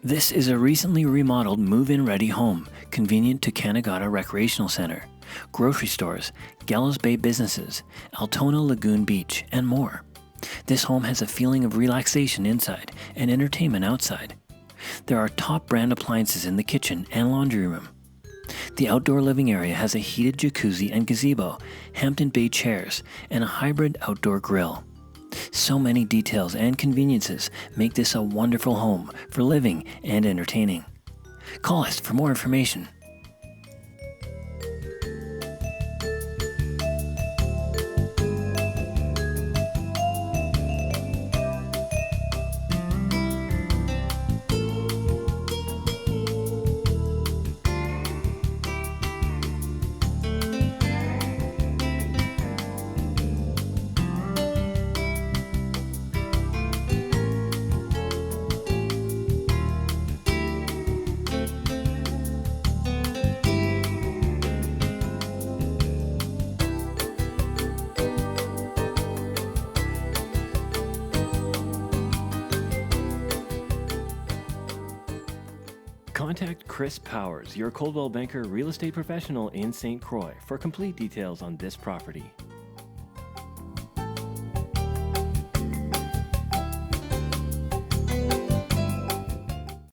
This is a recently remodeled move-in ready home, convenient to Canegata Recreational Center, grocery stores, Gallows Bay Businesses, Altona Lagoon Beach, and more. This home has a feeling of relaxation inside and entertainment outside. There are top brand appliances in the kitchen and laundry room. The outdoor living area has a heated jacuzzi and gazebo, Hampton Bay chairs, and a hybrid outdoor grill. So many details and conveniences make this a wonderful home for living and entertaining. Call us for more information. Contact Chris Powers, your Coldwell Banker real estate professional in St. Croix, for complete details on this property.